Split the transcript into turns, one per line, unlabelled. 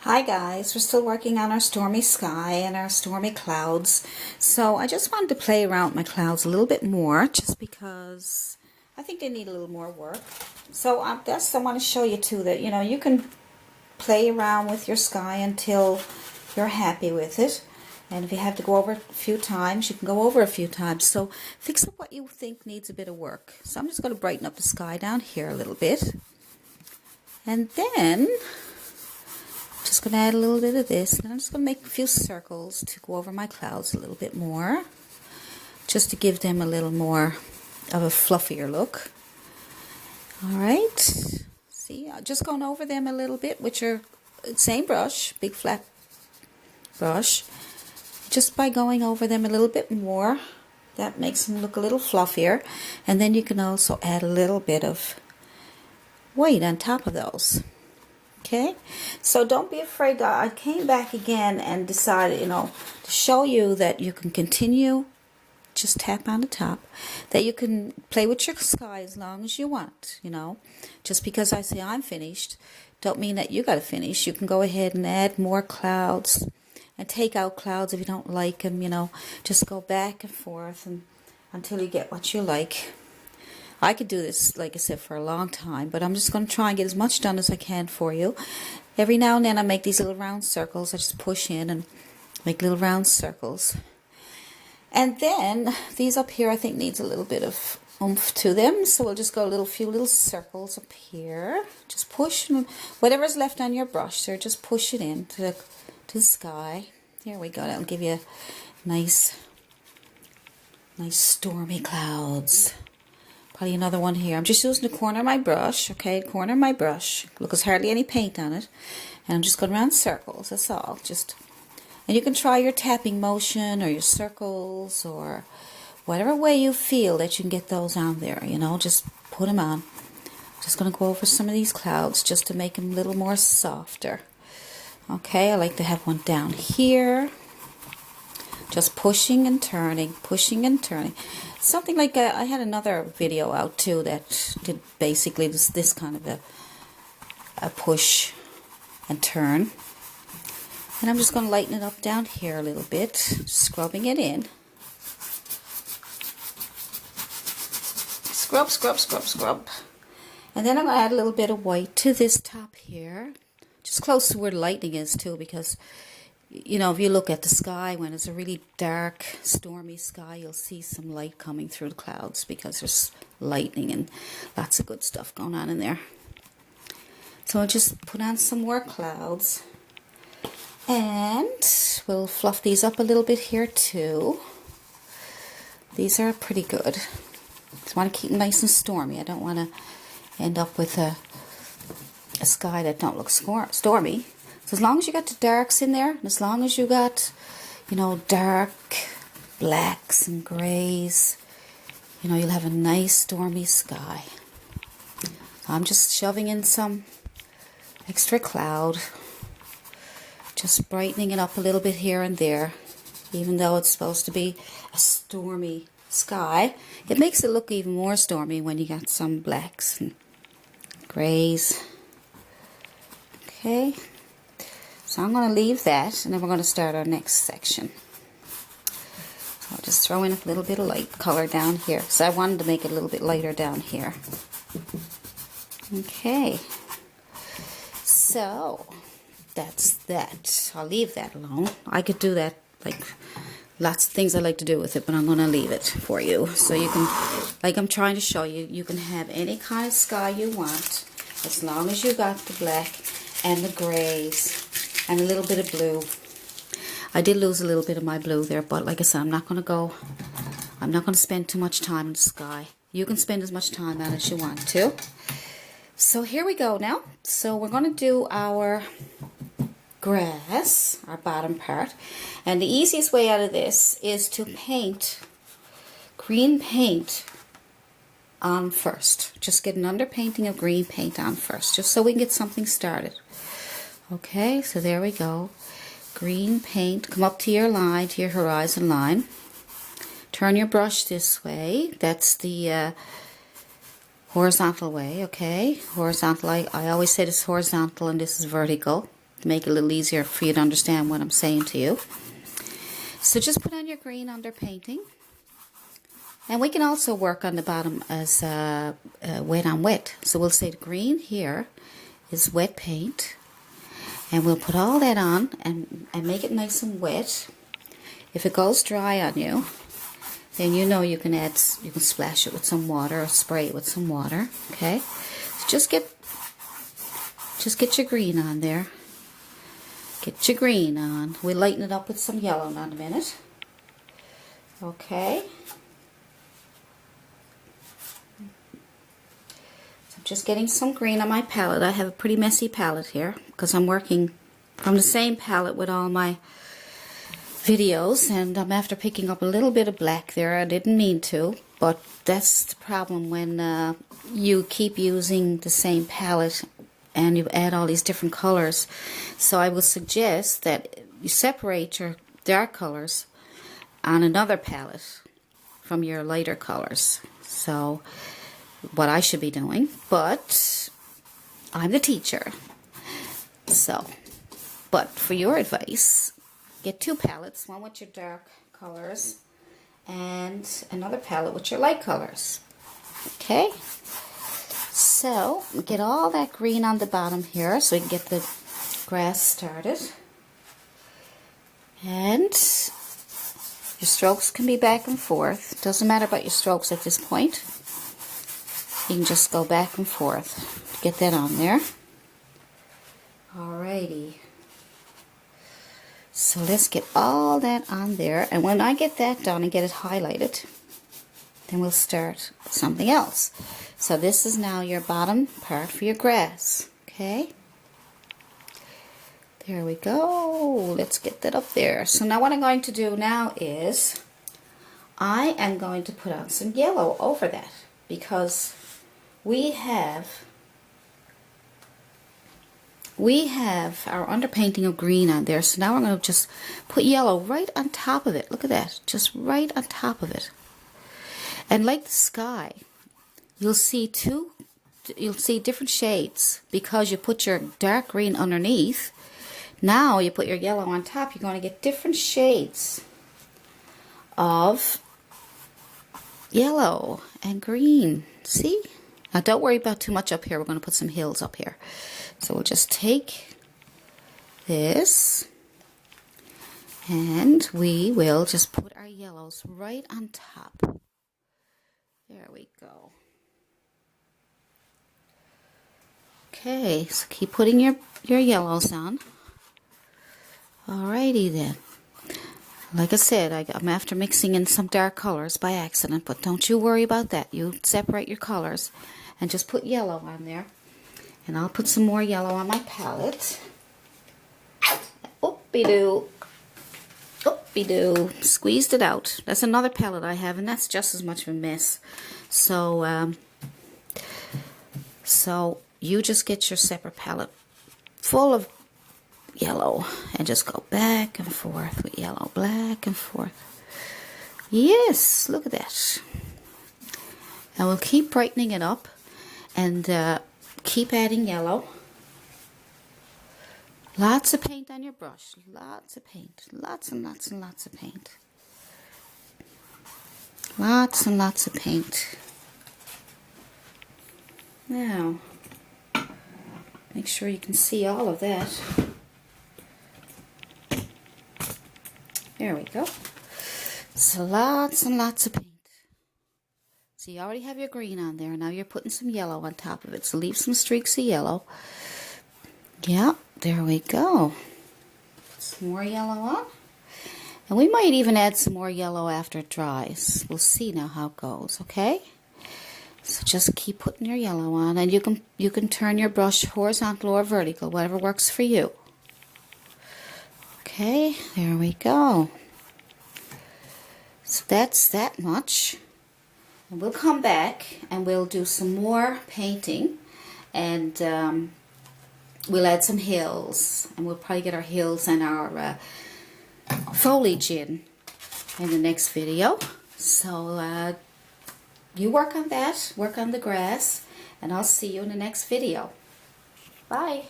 Hi guys, we're still working on our stormy sky and our stormy clouds. So I just wanted to play around with my clouds a little bit more just because I think they need a little more work. So that's I want to show you too that you can play around with your sky until you're happy with it. And if you have to go over a few times, you can go over a few times. So fix up what you think needs a bit of work. So I'm just going to brighten up the sky down here a little bit. And then just going to add a little bit of this, and I'm just going to make a few circles to go over my clouds a little bit more, just to give them a little more of a fluffier look. Alright, see, just going over them a little bit with your same brush, big flat brush. Just by going over them a little bit more, that makes them look a little fluffier. And then you can also add a little bit of white on top of those. Okay, so don't be afraid. I came back again and decided, to show you that you can continue, just tap on the top, that you can play with your sky as long as you want, Just because I say I'm finished, don't mean that you got to finish. You can go ahead and add more clouds and take out clouds if you don't like them, Just go back and forth until you get what you like. I could do this, like I said, for a long time, but I'm just going to try and get as much done as I can for you. Every now and then I make these little round circles. I just push in and make little round circles. And then these up here I think needs a little bit of oomph to them, so we'll just go a few little circles up here. Just push, whatever's left on your brush there, just push it in to the sky. There we go. That'll give you nice stormy clouds. Probably another one here. I'm just using the corner of my brush, okay? The corner of my brush. Look, there's hardly any paint on it. And I'm just going around circles, that's all. And you can try your tapping motion or your circles or whatever way you feel that you can get those on there, Just put them on. Just going to go over some of these clouds just to make them a little more softer. Okay, I like to have one down here. Just pushing and turning, pushing and turning. Something like I had another video out too that did basically this kind of a push and turn. And I'm just going to lighten it up down here a little bit, scrubbing it in. Scrub, scrub, scrub, scrub. And then I'm going to add a little bit of white to this top here. Just close to where the lightning is too, because if you look at the sky when it's a really dark, stormy sky, you'll see some light coming through the clouds because there's lightning and lots of good stuff going on in there. So I'll just put on some more clouds. And we'll fluff these up a little bit here too. These are pretty good. Just want to keep them nice and stormy. I don't want to end up with a sky that don't look stormy. So as long as you got the darks in there, and as long as you got, dark blacks and grays, you'll have a nice stormy sky. So I'm just shoving in some extra cloud, just brightening it up a little bit here and there, even though it's supposed to be a stormy sky. It makes it look even more stormy when you got some blacks and grays. Okay. So I'm going to leave that, and then we're going to start our next section. So I'll just throw in a little bit of light color down here, because I wanted to make it a little bit lighter down here. Okay. So that's that. I'll leave that alone. I could do that, like lots of things I like to do with it, but I'm going to leave it for you. So you can, like I'm trying to show you, you can have any kind of sky you want, as long as you got the black and the grays and a little bit of blue. I did lose a little bit of my blue there, but like I said, I'm not going to spend too much time in the sky. You can spend as much time on it as you want to. So here we go now. So we're going to do our grass, our bottom part. And the easiest way out of this is to paint green paint on first. Just get an underpainting of green paint on first, just so we can get something started. Okay, so there we go. Green paint, come up to your line, to your horizon line. Turn your brush this way. That's the horizontal way, okay? Horizontal, I always say this is horizontal and this is vertical. make it a little easier for you to understand what I'm saying to you. So just put on your green underpainting. And we can also work on the bottom as wet on wet. So we'll say the green here is wet paint. And we'll put all that on and make it nice and wet. If it goes dry on you, then you know you can splash it with some water or spray it with some water. Okay? So just get your green on there. Get your green on. We'll lighten it up with some yellow in a minute. Okay? Just getting some green on my palette. I have a pretty messy palette here because I'm working from the same palette with all my videos, and I'm after picking up a little bit of black there. I didn't mean to, but that's the problem when you keep using the same palette and you add all these different colors. So I would suggest that you separate your dark colors on another palette from your lighter colors. So what I should be doing, but I'm the teacher. So, but for your advice, get two palettes, one with your dark colors and another palette with your light colors. Okay? So, get all that green on the bottom here so we can get the grass started. And your strokes can be back and forth. Doesn't matter about your strokes at this point. You can just go back and forth to get that on there. Alrighty. So let's get all that on there. And when I get that done and get it highlighted, then we'll start something else. So this is now your bottom part for your grass. Okay? There we go. Let's get that up there. So now what I'm going to do now is I am going to put on some yellow over that because we have our underpainting of green on there. So now we're going to just put yellow right on top of it. Look at that. Just right on top of it. And like the sky, you'll see different shades because you put your dark green underneath. Now you put your yellow on top, you're going to get different shades of yellow and green. See? Now don't worry about too much up here. We're going to put some hills up here. So we'll just take this and we will just put our yellows right on top. There we go. Okay, so keep putting your yellows on. Alrighty then. Like I said, I'm after mixing in some dark colors by accident, but don't you worry about that. You separate your colors and just put yellow on there. And I'll put some more yellow on my palette. Oopie-doo. Oopie-doo. Squeezed it out. That's another palette I have, and that's just as much of a mess. So you just get your separate palette full of yellow and just go back and forth with yellow, back and forth. Yes, look at that. And we'll keep brightening it up and keep adding yellow. Lots of paint on your brush. Lots of paint. Lots and lots and lots of paint. Lots and lots of paint. Now, make sure you can see all of that. There we go. So lots and lots of paint. So you already have your green on there. Now you're putting some yellow on top of it. So leave some streaks of yellow. Yeah, there we go. Put some more yellow on. And we might even add some more yellow after it dries. We'll see now how it goes, okay? So just keep putting your yellow on. And you can turn your brush horizontal or vertical, whatever works for you. Okay, there we go. So that's that much. And we'll come back and we'll do some more painting, and we'll add some hills, and we'll probably get our hills and our foliage in the next video. So you work on that, work on the grass, and I'll see you in the next video. Bye.